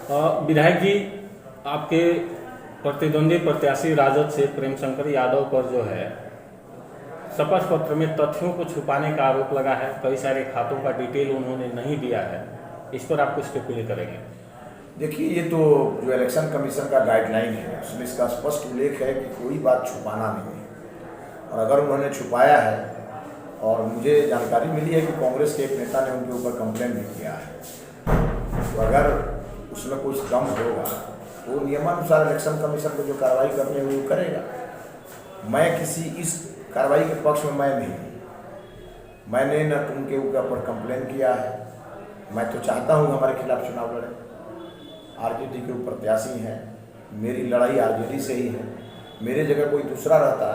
विधायक जी, आपके प्रतिद्वंदी प्रत्याशी राजद से प्रेम शंकर यादव पर जो है शपथ पत्र में तथ्यों को छुपाने का आरोप लगा है। कई सारे खातों का डिटेल उन्होंने नहीं दिया है। इस पर आप कुछ टिप्पणी करेंगे? देखिए, ये तो जो इलेक्शन कमीशन का गाइडलाइन है उसमें इसका स्पष्ट उल्लेख है कि कोई बात छुपाना नहीं है। और अगर उन्होंने छुपाया है, और मुझे जानकारी मिली है कि कांग्रेस के एक नेता ने उनके ऊपर कंप्लेन भी किया है, तो अगर उसमें कुछ दम होगा तो नियमानुसार इलेक्शन कमीशन को जो कार्रवाई करनी है वो करेगा। मैं किसी इस कार्रवाई के पक्ष में मैं नहीं हूँ। मैंने न उनके ऊपर कंप्लेन किया है। मैं तो चाहता हूँ हमारे खिलाफ चुनाव लड़े। आरजेडी के ऊपर प्रत्याशी हैं, मेरी लड़ाई आरजेडी से ही है। मेरे जगह कोई दूसरा रहता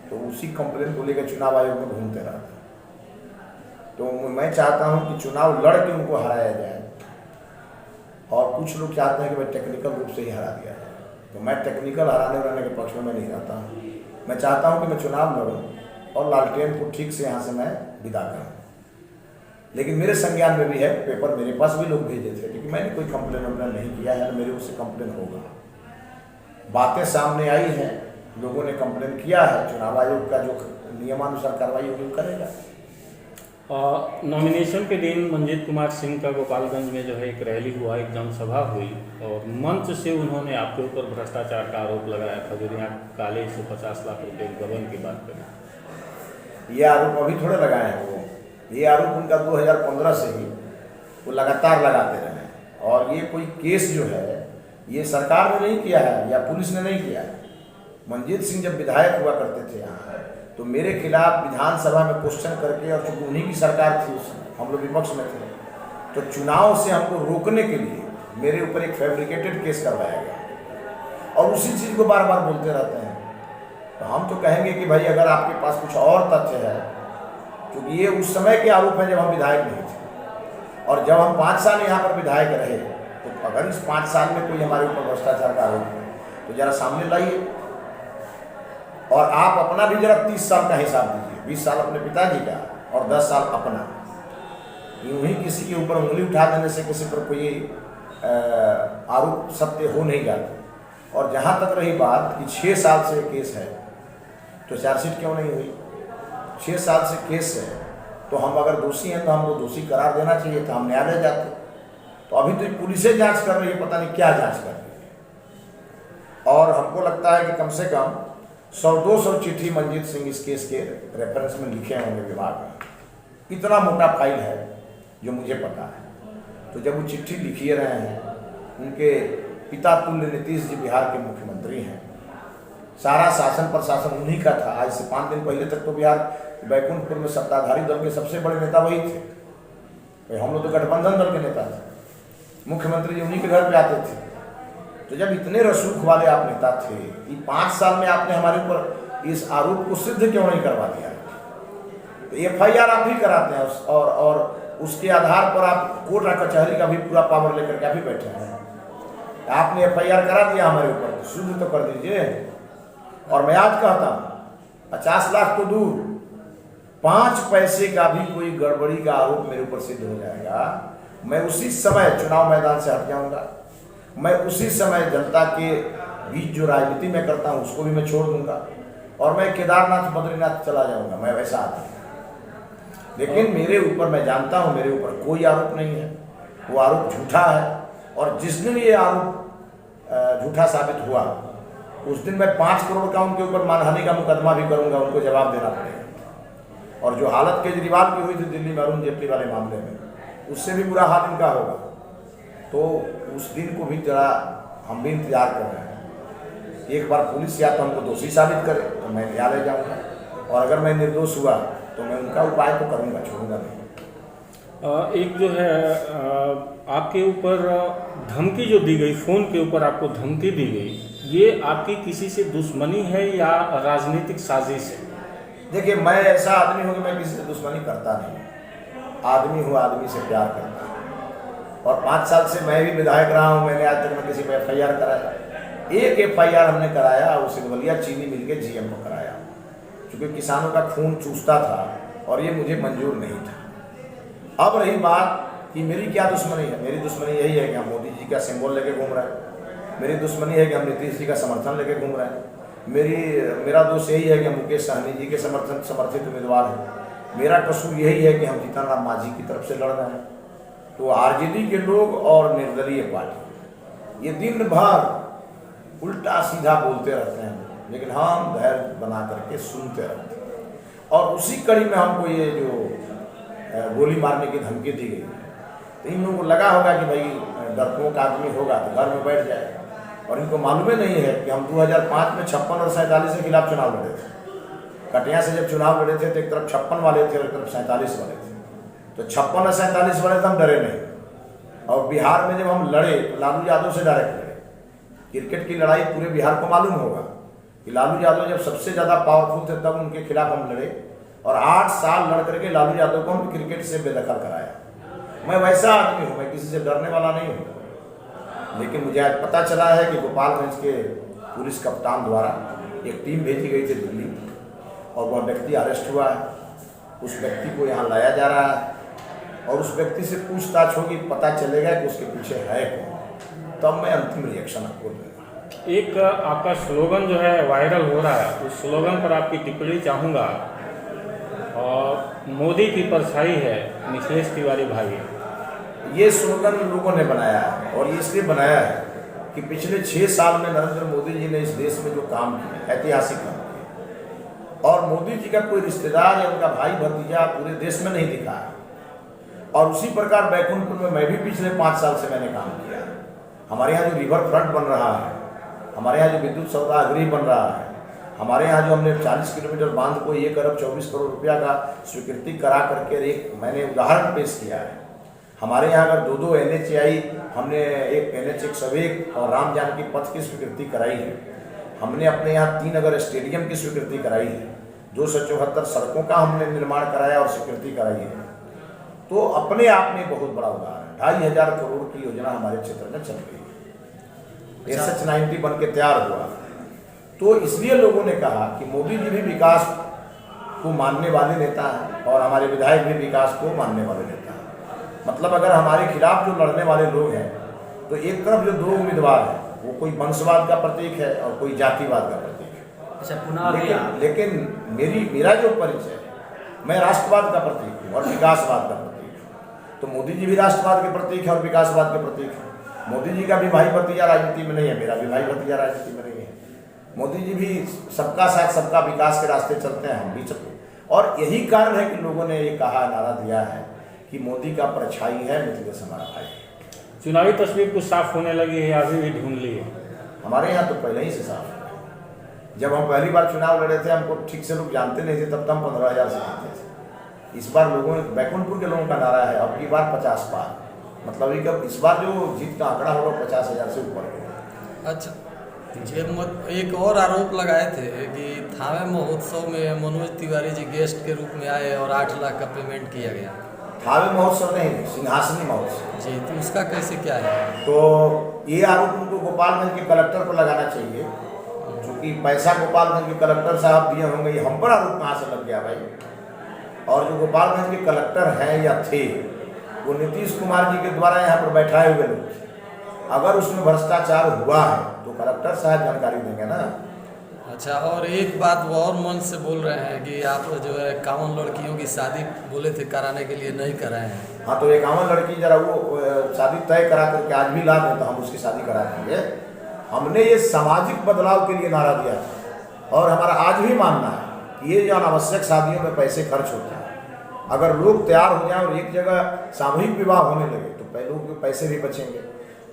तो उसी कंप्लेन को लेकर चुनाव आयोग में घूमते रहता। तो मैं चाहता हूं कि चुनाव लड़ के उनको हराया जाए, और कुछ लोग चाहते हैं कि भाई टेक्निकल रूप से ही हरा दिया जाए। तो मैं टेक्निकल हराने के पक्ष में मैं नहीं रहता हूँ। मैं चाहता हूं कि मैं चुनाव लड़ूँ और लालटेन को ठीक से यहाँ से मैं विदा करूँ। लेकिन मेरे संज्ञान में भी है, पेपर मेरे पास भी लोग भेजे थे, लेकिन मैंने कोई कंप्लेन नहीं किया है, मेरे उससे कंप्लेन होगा। बातें सामने आई हैं, लोगों ने कंप्लेन किया है, चुनाव आयोग का जो नियमानुसार कार्रवाई होगी वो करेगा। नॉमिनेशन के दिन मंजीत कुमार सिंह का गोपालगंज में जो है एक रैली हुआ, एक जनसभा हुई, और मंच से उन्होंने आपके ऊपर भ्रष्टाचार का आरोप लगाया था। खजूरिया काले से 50 लाख रुपये गबन की बात करें। ये आरोप अभी थोड़े लगाए हैं वो, ये आरोप उनका 2015 से ही वो लगातार लगाते रहे हैं। और ये कोई केस जो है ये सरकार ने नहीं किया है या पुलिस ने नहीं किया है। मंजीत सिंह जब विधायक हुआ करते थे यहाँ, तो मेरे खिलाफ विधानसभा में क्वेश्चन करके, और चूंकि उन्हीं की सरकार थी उस समय, हम लोग विपक्ष में थे, तो चुनाव से हमको रोकने के लिए मेरे ऊपर एक फैब्रिकेटेड केस करवाया गया, और उसी चीज़ को बार बार बोलते रहते हैं। तो हम तो कहेंगे कि भाई अगर आपके पास कुछ और तथ्य है, क्योंकि ये उस समय के आरोप हैं जब हम विधायक नहीं थे, और जब हम 5 साल यहाँ पर विधायक रहे, तो अगर इस 5 साल में कोई हमारे ऊपर भ्रष्टाचार का आरोप है तो जरा सामने लाइए। और आप अपना भी जरा 30 साल का हिसाब दीजिए, 20 साल अपने पिताजी का और 10 साल अपना। यूं ही किसी के ऊपर उंगली उठा देने से किसी पर कोई आरोप सत्य हो नहीं जाता। और जहाँ तक रही बात कि 6 साल से केस है, तो चार्जशीट क्यों नहीं हुई? 6 साल से केस है, तो हम अगर दोषी हैं तो हमको दोषी करार देना चाहिए था, हम न्यायालय जाते। तो अभी तो पुलिसें जांच कर रही है, पता नहीं क्या जांच कर रही है। और हमको लगता है कि कम से कम 100-200 चिट्ठी मंजीत सिंह इस केस के रेफरेंस में लिखे होंगे विभाग में। इतना मोटा फाइल है जो मुझे पता है। तो जब वो चिट्ठी लिखी रहे हैं, उनके पिता तुल्य नीतीश जी बिहार के मुख्यमंत्री हैं, सारा शासन प्रशासन उन्हीं का था। आज से 5 दिन पहले तक तो बिहार बैकुंठपुर में सत्ताधारी दल के सबसे बड़े नेता वही थे। तो हम लोग तो गठबंधन दल के नेता थे, मुख्यमंत्री जी उन्हीं के घर पे आते थे। तो जब इतने रसूख वाले आप नेता थे, ये 5 साल में आपने हमारे ऊपर इस आरोप को सिद्ध क्यों नहीं करवा दिया? तो FIR आप ही कराते हैं, और उसके आधार पर आप कोर्ट और कचहरी का भी पूरा पावर लेकर के आप ही बैठे हैं। आपने FIR करा दिया हमारे ऊपर, तो शुद्ध तो कर दीजिए। और मैं आज कहता हूँ 50 लाख तो दूर, 5 पैसे का भी कोई गड़बड़ी का आरोप मेरे ऊपर सिद्ध हो जाएगा, मैं उसी समय चुनाव मैदान से हट जाऊंगा। मैं उसी समय जनता के बीच जो राजनीति में करता हूँ उसको भी मैं छोड़ दूंगा, और मैं केदारनाथ बद्रीनाथ चला जाऊंगा। मैं वैसा आदमी। लेकिन मेरे ऊपर, मैं जानता हूँ मेरे ऊपर कोई आरोप नहीं है, वो आरोप झूठा है। और जिस दिन ये आरोप झूठा साबित हुआ, उस दिन मैं 5 करोड़ का उनके ऊपर मानहानि का मुकदमा भी करूंगा, उनको जवाब देना पड़ेगा। और जो हालत केजरीवाल की हुई थी दिल्ली में अरुण जेटली वाले मामले में, उससे भी बुरा हाल इनका होगा। तो उस दिन को भी जरा हम भी इंतजार कर रहे हैं। एक बार पुलिस या तो हमको दोषी साबित करे तो मैं न्यायालय जाऊंगा, और अगर मैं निर्दोष हुआ तो मैं उनका उपाय तो करूंगा, छोड़ूंगा नहीं। एक जो है आपके ऊपर धमकी जो दी गई, फ़ोन के ऊपर आपको धमकी दी गई, ये आपकी किसी से दुश्मनी है या राजनीतिक साजिश है? देखिए, मैं ऐसा आदमी हूँ कि मैं किसी से दुश्मनी करता नहीं। आदमी हूँ, आदमी से प्यार करता हूँ। और 5 साल से मैं भी विधायक रहा हूँ, मैंने आज तक मैं किसी पर FIR कराया? एक FIR हमने कराया, उसे बलिया चीनी मिल के GM को कराया, क्योंकि किसानों का खून चूसता था और ये मुझे मंजूर नहीं था। अब रही बात कि मेरी क्या दुश्मनी है। मेरी दुश्मनी यही है कि हम मोदी जी का सिंबल लेके घूम रहे हैं। मेरी दुश्मनी है कि हम नीतीश जी का समर्थन लेके घूम रहे हैं। मेरा दोष यही है कि हम मुकेश सहनी जी के समर्थित उम्मीदवार हैं। मेरा कसूर यही है कि हम जीतन राम मांझी की तरफ से लड़ रहे हैं। तो आरजेडी के लोग और निर्दलीय पार्टी ये दिन भर उल्टा सीधा बोलते रहते हैं, लेकिन हम धैर्य बना करके सुनते रहते हैं। और उसी कड़ी में हमको ये जो गोली मारने की धमकी दी गई, तो इन लोगों को लगा होगा कि भाई डरपोक आदमी होगा तो घर में बैठ जाए, और इनको मालूम ही नहीं है कि हम 2005 में 56 और 47 के खिलाफ चुनाव लड़े थे। कटिया से जब चुनाव लड़े थे तो एक तरफ 56 वाले थे और एक तरफ 47 वाले थे। तो 56 और 47 वाले तो हम डरे नहीं। और बिहार में जब हम लड़े तो लालू यादव से डायरेक्ट लड़े। क्रिकेट की लड़ाई पूरे बिहार को मालूम होगा कि लालू यादव जब सबसे ज़्यादा पावरफुल थे तब उनके खिलाफ हम लड़े, और 8 साल लड़ करके लालू यादव को हम क्रिकेट से बेदखल कराया। मैं वैसा आदमी हूँ, मैं किसी से डरने वाला नहीं हूँ। लेकिन मुझे आज पता चला है कि गोपालगंज के पुलिस कप्तान द्वारा एक टीम भेजी गई थी दिल्ली, और वह व्यक्ति अरेस्ट हुआ है। उस व्यक्ति को यहाँ लाया जा रहा है, और उस व्यक्ति से पूछताछ होगी, पता चलेगा कि उसके पीछे है कौन, तब मैं अंतिम रिएक्शन आपको दूंगा। एक आपका स्लोगन जो है वायरल हो रहा है, उस स्लोगन पर आपकी टिप्पणी चाहूँगा। और मोदी की परछाई है मिथिलेश तिवारी भाई, ये स्लोगन लोगों ने बनाया है, और ये इसलिए बनाया है कि पिछले 6 साल में नरेंद्र मोदी जी ने इस देश में जो काम किया, ऐतिहासिक काम किया, और मोदी जी का कोई रिश्तेदार या उनका भाई भतीजा पूरे देश में नहीं दिखा है। और उसी प्रकार बैकुंठपुर में मैं भी पिछले 5 साल से मैंने काम किया। हमारे यहाँ जो रिवर फ्रंट बन रहा है, हमारे यहाँ जो विद्युत सौदागृह बन रहा है, हमारे यहाँ जो हमने 40 किलोमीटर बांध को 1 अरब 24 करोड़ रुपया का स्वीकृति करा करके एक मैंने उदाहरण पेश किया है। हमारे यहाँ अगर 2 NHAI, हमने एक NH 101 और राम जानकी पथ की स्वीकृति कराई है। हमने अपने यहाँ 3 अगर स्टेडियम की स्वीकृति कराई है। 274 सड़कों का हमने निर्माण कराया और स्वीकृति कराई है। तो अपने आप में बहुत बड़ा उदाहरण, 2500 करोड़ की योजना हमारे क्षेत्र में चल रही है। SH90 बन के तैयार हुआ। तो इसलिए लोगों ने कहा कि मोदी जी भी विकास को मानने वाले नेता हैं, और हमारे विधायक भी विकास को मानने वाले नेता हैं। मतलब अगर हमारे खिलाफ जो लड़ने वाले लोग हैं, तो एक तरफ जो 2 उम्मीदवार हैं, वो कोई वंशवाद का प्रतीक है और कोई जातिवाद का प्रतीक है। अच्छा, पुनः लेकिन मेरा जो परिचय है, मैं राष्ट्रवाद का प्रतीक हूँ और विकासवाद का प्रतीक हूँ। तो मोदी जी भी राष्ट्रवाद के प्रतीक है और विकासवाद के प्रतीक है। मोदी जी का भी भाई भतीजा राजनीति में नहीं है, मेरा भी भाई भतीजा राजनीति में नहीं है। मोदी जी भी सबका साथ सबका विकास के रास्ते चलते हैं, हम भी चलते हैं। और यही कारण है कि लोगों ने ये कहा, नारा दिया है कि मोदी का परछाई है मिथिलेश हमारा भाई। चुनावी तस्वीर कुछ साफ होने लगी है, अभी भी ढूंढ ली है? हमारे यहाँ तो पहले ही से साफ है। जब हम पहली बार चुनाव लड़े थे, हमको ठीक से लोग जानते नहीं थे, तब तो हम 15,000 से जीते थे। इस बार लोगों ने, बैकुंठपुर के लोगों का नारा है अब की बार 50 पार, मतलब इस बार जो जीत का आंकड़ा होगा 50,000 से ऊपर होगा। अच्छा, एक और आरोप लगाए थे कि थावे महोत्सव में मनोज तिवारी जी गेस्ट के रूप में आए और 8 लाख का पेमेंट किया गया। थावे महोत्सव नहीं, सिंहासनी महोत्सव जी, तो उसका कैसे क्या है? तो ये आरोप उनको गोपालगंज के कलेक्टर पर लगाना चाहिए, क्योंकि पैसा गोपालगंज के कलेक्टर साहब दिए होंगे। ये हम पर आरोप कहाँ से लग गया भाई? और जो गोपालगंज के कलेक्टर हैं या थे, वो नीतीश कुमार जी के द्वारा यहाँ पर बैठाए हुए लोग। अगर उसमें भ्रष्टाचार हुआ है तो कलेक्टर साहब जानकारी देंगे ना। अच्छा, और एक बात वो और मन से बोल रहे हैं कि आप जो है 51 लड़कियों की शादी बोले थे कराने के लिए, नहीं कराए हैं। हाँ, तो 51 लड़की जरा वो शादी तय करा करके आज भी ला दें तो हम उसकी शादी करा देंगे। हमने ये सामाजिक बदलाव के लिए नारा दिया था, और हमारा आज भी मानना है कि ये जो अनावश्यक शादियों में पैसे खर्च होते हैं, अगर लोग तैयार हो जाएं और एक जगह सामूहिक विवाह होने लगे तो लोगों के पैसे भी बचेंगे,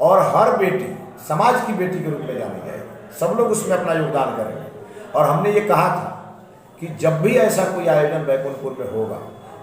और हर बेटी समाज की बेटी के रूप में जानी जाएगी। सब लोग उसमें अपना योगदान करेंगे। और हमने ये कहा था कि जब भी ऐसा कोई आयोजन बैकुंठपुर में होगा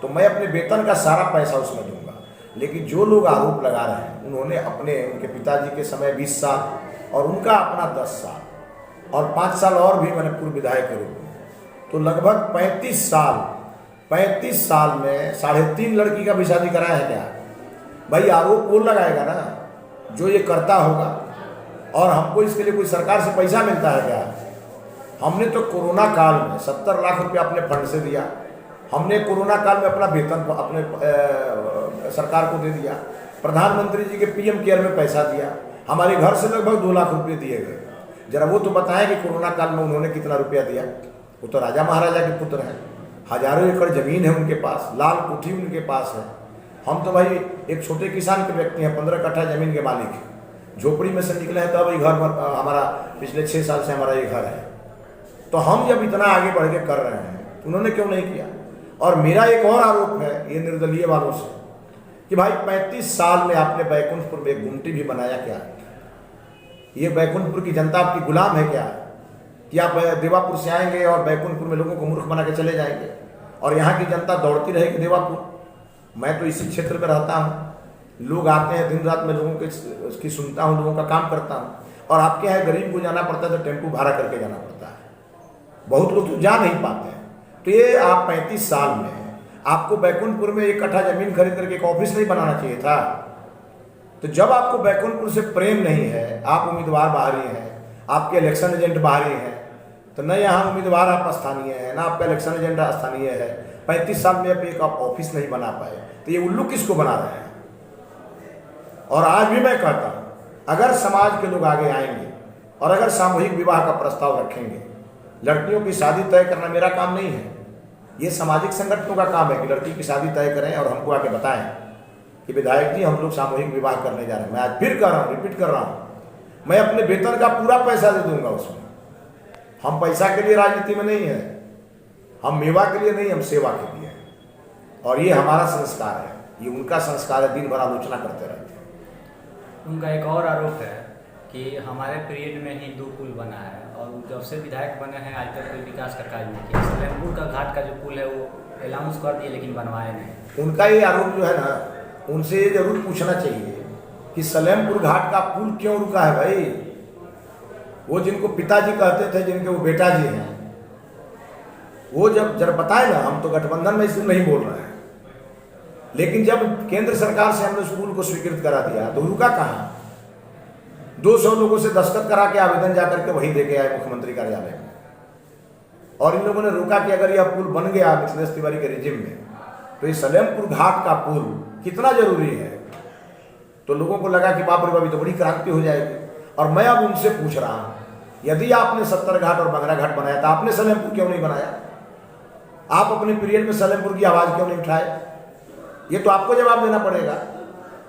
तो मैं अपने वेतन का सारा पैसा उसमें दूंगा। लेकिन जो लोग आरोप लगा रहे हैं, उन्होंने उनके पिताजी के समय 20 साल और उनका अपना 10 साल और 5 साल और भी मैंने पूर्व विधायक के रूप में, तो लगभग 35 साल में 3.5 लड़की का भी शादी कराया है क्या? भाई आरोप वो लगाएगा ना जो ये करता होगा, और हमको इसके लिए कोई सरकार से पैसा मिलता है क्या? हमने तो कोरोना काल में 70 लाख रुपया अपने फंड से दिया। हमने कोरोना काल में अपना वेतन अपने सरकार को दे दिया, प्रधानमंत्री जी के पीएम केयर में पैसा दिया, हमारे घर से लगभग 2 लाख रुपये दिए गए। जरा वो तो बताएं कि कोरोना काल में उन्होंने कितना रुपया दिया। वो तो राजा महाराजा के पुत्र हैं, हजारों एकड़ जमीन है उनके पास, लाल कोठी उनके पास है। हम तो भाई एक छोटे किसान के व्यक्ति हैं, 15 कट्ठा जमीन के मालिक हैं, झोपड़ी में से निकले हैं, तब ये घर हमारा पिछले 6 साल से हमारा ये घर है। तो हम जब इतना आगे बढ़ के कर रहे हैं तो उन्होंने क्यों नहीं किया। और मेरा एक और आरोप है ये निर्दलीय वालों से कि भाई 35 साल में आपने बैकुंठपुर में एक गुमटी भी बनाया क्या? ये बैकुंठपुर की जनता आपकी गुलाम है क्या कि आप देवापुर से आएंगे और बैकुंठपुर में लोगों को मूर्ख बना के चले जाएंगे और यहाँ की जनता दौड़ती रहेगी देवापुर? मैं तो इसी क्षेत्र में रहता हूँ, लोग आते हैं, दिन रात में लोगों के उसकी सुनता हूँ, लोगों का काम करता हूँ। और आपके यहाँ गरीब को जाना पड़ता है तो टेम्पू भाड़ा करके जाना पड़ता है, बहुत लोग तो जा नहीं पाते हैं। तो ये आप 35 साल में आपको बैकुंठपुर में 1 कट्ठा जमीन खरीद करके एक ऑफिस नहीं बनाना चाहिए था? तो जब आपको बैकुंठपुर से प्रेम नहीं है, आप उम्मीदवार बाहरी हैं, आपके इलेक्शन एजेंट बाहरी हैं, तो न यहाँ उम्मीदवार आप स्थानीय हैं, ना आपका इलेक्शन एजेंट स्थानीय है, 35 साल में एक आप ऑफिस नहीं बना पाए, तो ये उल्लू किसको बना रहे हैं? और आज भी मैं कहता हूँ, अगर समाज के लोग आगे आएंगे और अगर सामूहिक विवाह का प्रस्ताव रखेंगे, लड़कियों की शादी तय करना मेरा काम नहीं है, ये सामाजिक संगठनों का काम है कि लड़की की शादी तय करें और हमको आके बताएं कि विधायक जी हम लोग सामूहिक विवाह करने जा रहे हैं। मैं आज फिर कह रहा हूँ, रिपीट कर रहा हूँ, मैं अपने वेतन का पूरा पैसा दे दूंगा उसमें। हम पैसा के लिए राजनीति में नहीं है, हम मेवा के लिए नहीं, हम सेवा के लिए हैं। और ये हमारा संस्कार है, ये उनका संस्कार है, दिन भर आलोचना करते रहते हैं। उनका एक और आरोप है कि हमारे पीरियड में ही 2 पुल बना है और जब से विधायक बने हैं आज तक कोई विकास का कार्य नहीं किया। सलेमपुर का घाट का जो पुल है वो अनाउंस कर दिए लेकिन बनवाए नहीं। उनका ये आरोप जो है ना, उनसे ये जरूर पूछना चाहिए कि सलेमपुर घाट का पुल क्यों रुका है भाई? वो जिनको पिताजी कहते थे, जिनके वो बेटा जी हैं, वो जब बताए ना, हम तो गठबंधन में इसलिए नहीं बोल रहे हैं, लेकिन जब केंद्र सरकार से हमने स्कूल को स्वीकृत करा दिया तो रुका कहाँ? 200 लोगों से दस्तखत करा के आवेदन जाकर के वही दे के आए मुख्यमंत्री कार्यालय में। और इन लोगों ने रोका कि अगर यह पुल बन गया मिथिलेश तिवारी के रिजिम में तो ये सलेमपुर घाट का पुल कितना जरूरी है। तो लोगों को लगा कि बाप रे बाप तो बड़ी क्रांति हो जाएगी। और मैं अब उनसे पूछ रहा हूँ, यदि आपने 70 घाट और बंगरा घाट बनाया तो आपने सलेमपुर क्यों नहीं बनाया? आप अपने पीरियड में सलेमपुर की आवाज़ क्यों नहीं उठाए? ये तो आपको जवाब देना पड़ेगा।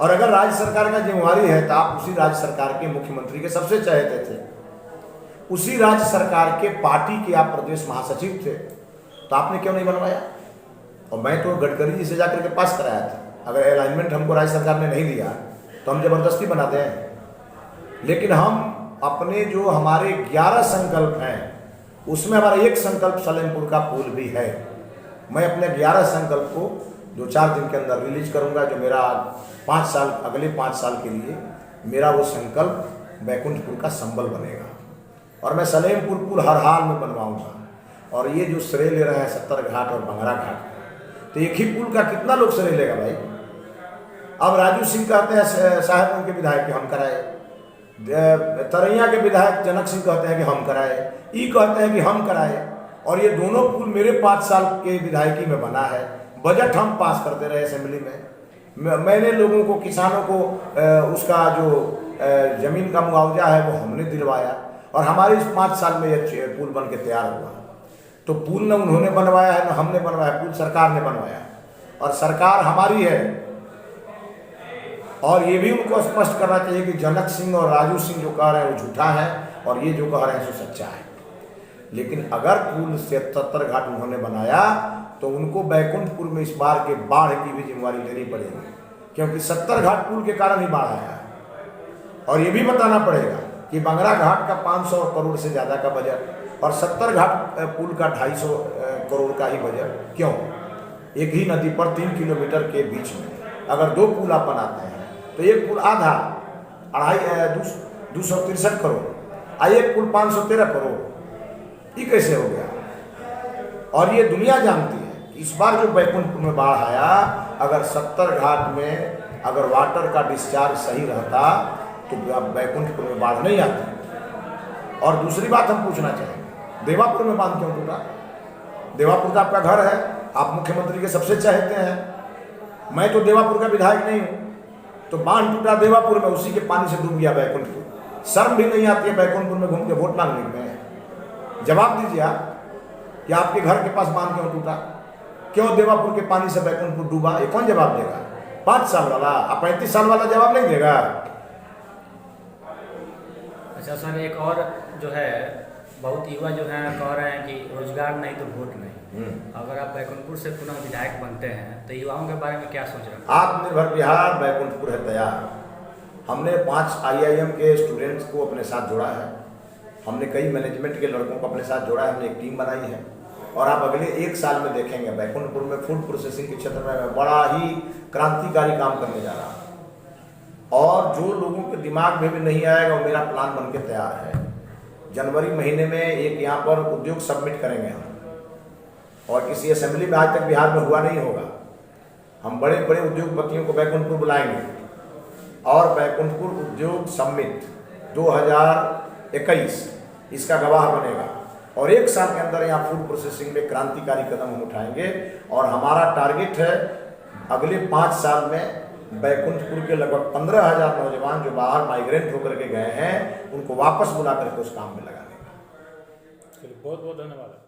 और अगर राज्य सरकार का जिम्मेवारी है तो आप उसी राज्य सरकार के मुख्यमंत्री के सबसे चहेते थे, उसी राज्य सरकार के पार्टी के आप प्रदेश महासचिव थे, तो आपने क्यों नहीं बनवाया? और मैं तो गडकरी जी से जाकर के पास कराया था। अगर अलाइनमेंट हमको राज्य सरकार ने नहीं दिया तो हम जबरदस्ती बनाते हैं। लेकिन हम अपने जो हमारे 11 संकल्प हैं उसमें हमारा एक संकल्प सलेमपुर का पुल भी है। मैं अपने 11 संकल्प को 2-4 दिन के अंदर रिलीज करूंगा, जो मेरा 5 साल, अगले 5 साल के लिए मेरा वो संकल्प बैकुंठपुर का संबल बनेगा। और मैं सलेमपुर पुल हर हाल में बनवाऊंगा। और ये जो श्रेय ले रहे हैं 70 घाट और बंगरा घाट, तो एक ही पुल का कितना लोग श्रेय लेगा भाई? अब राजू सिंह कहते हैं साहेबगंज के विधायक कि हम कराए, तरैया के विधायक जनक सिंह कहते हैं कि हम कराए, ई कहते हैं कि हम कराए। और ये दोनों पुल मेरे 5 साल के विधायकी में बना है। बजट हम पास करते रहे असेंबली में, मैंने लोगों को, किसानों को उसका जो जमीन का मुआवजा है वो हमने दिलवाया। और हमारे इस 5 साल में ये पुल बन के तैयार हुआ। तो पुल न उन्होंने बनवाया है न हमने बनवाया, पुल सरकार ने बनवाया और सरकार हमारी है। और ये भी उनको स्पष्ट करना चाहिए कि जनक सिंह और राजू सिंह जो कह रहे हैं वो झूठा है और ये जो कह रहे हैं वो सच्चा है। लेकिन अगर पुल 70 घाट उन्होंने बनाया तो उनको बैकुंठपुर में इस बार के बाढ़ की भी जिम्मेवारी लेनी पड़ेगी, क्योंकि 70 घाट पुल के कारण ही बाढ़ आया है। और ये भी बताना पड़ेगा कि बंगरा घाट का 500 करोड़ से ज़्यादा का बजट और 70 घाट पुल का 250 करोड़ का ही बजट क्यों? एक ही नदी पर 3 किलोमीटर के बीच में अगर 2 पुल आप बनाते हैं तो एक पुल आधा 263 करोड़ और एक पुल 513 करोड़, ये कैसे हो गया? और ये दुनिया जानती है कि इस बार जो बैकुंठपुर में बाढ़ आया, अगर 70 घाट में अगर वाटर का डिस्चार्ज सही रहता तो बैकुंठपुर में बाढ़ नहीं आती। और दूसरी बात हम पूछना चाहेंगे, देवापुर में बांध क्यों टूटा? देवापुर का आपका घर है, आप मुख्यमंत्री के सबसे चाहते हैं मैं तो देवापुर का विधायक नहीं हूँ, तो बांध टूटा देवापुर में, उसी के पानी से डूब गया बैकुंठपुर। शर्म भी नहीं आती है बैकुंठपुर में घूम के वोट मांगने में? जवाब दीजिए आप कि आपके घर के पास बांध क्यों टूटा, क्यों देवापुर के पानी से बैकुंठपुर डूबा? ये कौन जवाब देगा? 5 साल वाला, अब 35 साल वाला जवाब नहीं देगा। अच्छा सर, एक और जो है बहुत युवा जो है कह रहे हैं कि रोजगार नहीं तो वोट नहीं। अगर आप बैकुंठपुर से पुनः विधायक बनते हैं तो युवाओं के बारे में क्या सोच रहे हैं? आत्मनिर्भर बिहार बैकुंठपुर है तैयार। हमने 5 IIM के स्टूडेंट्स को अपने साथ जोड़ा है, हमने कई मैनेजमेंट के लड़कों को अपने साथ जोड़ा है, हमने एक टीम बनाई है। और आप अगले 1 साल में देखेंगे बैकुंठपुर में फूड प्रोसेसिंग के क्षेत्र में बड़ा ही क्रांतिकारी काम करने जा रहा हूँ। और जो लोगों के दिमाग में भी नहीं आएगा वो मेरा प्लान बन के तैयार है। जनवरी महीने में एक यहाँ पर उद्योग सबमिट करेंगे हम, और किसी असेंबली में आज तक बिहार में हुआ नहीं होगा। हम बड़े बड़े उद्योगपतियों को बैकुंठपुर बुलाएंगे और बैकुंठपुर उद्योग समिट 2021 इसका गवाह बनेगा। और 1 साल के अंदर यहाँ फूड प्रोसेसिंग में क्रांतिकारी कदम हम उठाएंगे। और हमारा टारगेट है अगले 5 साल में बैकुंठपुर के लगभग 15,000 नौजवान जो बाहर माइग्रेंट होकर के गए हैं उनको वापस बुला करके उस काम में लगाने का। चलिए, बहुत बहुत धन्यवाद।